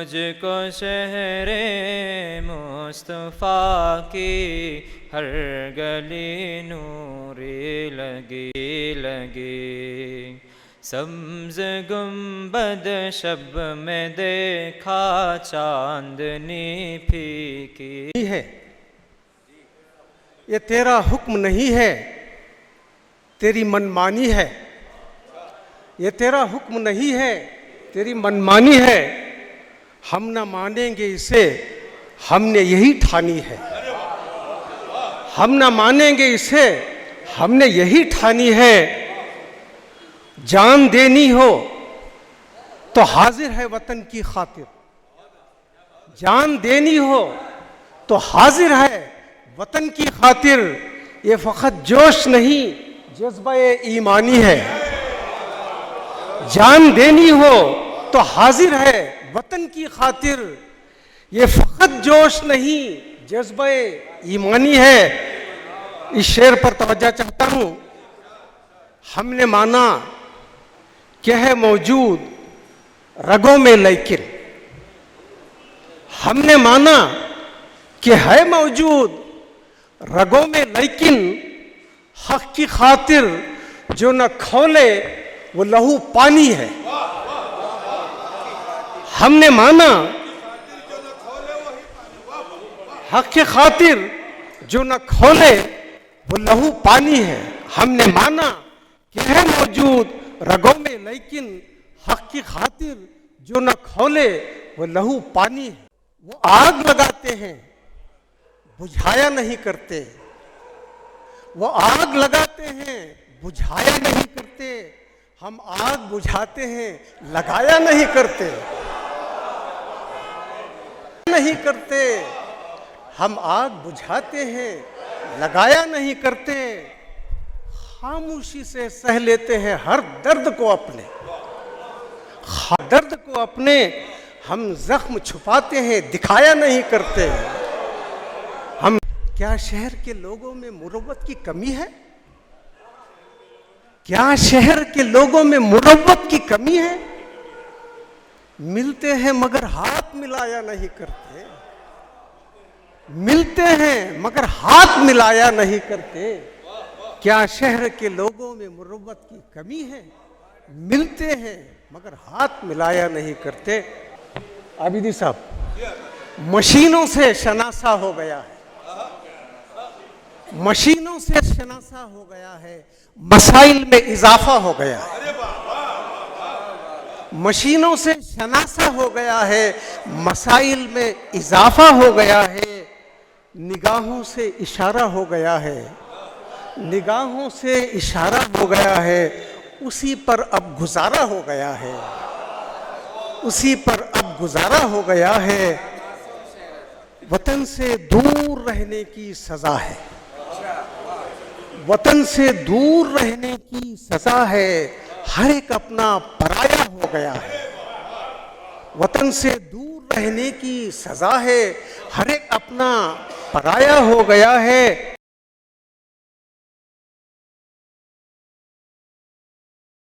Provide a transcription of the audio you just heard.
मुझको शहरे मुस्तफ़ा की हर गली नूरी लगी लगी। सब्ज़ गुंबद शब में देखा चांदनी फीकी है। ये तेरा हुक्म नहीं है, तेरी मनमानी है। ये तेरा हुक्म नहीं है, तेरी मनमानी है। हम न मानेंगे इसे, हमने यही ठानी है। हम न मानेंगे इसे, हमने यही ठानी है। जान देनी हो तो हाजिर है वतन की खातिर। जान देनी हो तो हाजिर है वतन की खातिर। ये फ़कत जोश नहीं, जज्बा ईमानी है। जान देनी हो तो हाजिर है वतन की खातिर। ये फ़कत जोश नहीं, जज्बा ईमानी है। इस शेर पर तवज्जो चाहता हूँ। हमने माना क्या है मौजूद रगों में लेकिन, हमने माना कि है मौजूद रगों में लेकिन, हक की खातिर जो न खोले वो लहू पानी है। हमने माना हक की खातिर जो न खोले वो लहू पानी है। हमने माना कि है मौजूद रगों में लेकिन, हक की खातिर जो न खोले वो लहू पानी है। वो आग लगाते हैं, बुझाया नहीं करते। वो आग लगाते हैं, बुझाया नहीं करते। हम आग बुझाते हैं, लगाया नहीं करते। नहीं करते। हम आग बुझाते हैं, लगाया नहीं करते। खामोशी से सह लेते हैं हर दर्द को अपने। दर्द को अपने हम जख्म छुपाते हैं, दिखाया नहीं करते। हम क्या शहर के लोगों में मुरव्वत की कमी है? क्या शहर के लोगों में मुरव्वत की कमी है? मिलते हैं मगर हाथ मिलाया नहीं करते। मिलते हैं मगर हाथ मिलाया नहीं करते। क्या शहर के लोगों में मुरव्वत की कमी है? मिलते हैं मगर हाथ मिलाया नहीं करते। आबिदी साहब, मशीनों से शनासा हो गया है। मशीनों से शनासा हो गया है, मसाइल में इजाफा हो गया है। मशीनों से शनासा हो गया है, मसाइल में इजाफा हो गया है। निगाहों से इशारा हो गया है, निगाहों से इशारा हो गया है। उसी पर अब गुजारा हो गया है, उसी पर अब गुजारा हो गया है। वतन से दूर रहने की सजा है, वतन से दूर रहने की सजा है। हर एक अपना पराया हो गया है। वतन से दूर रहने की सजा है, हर एक अपना पराया हो गया है।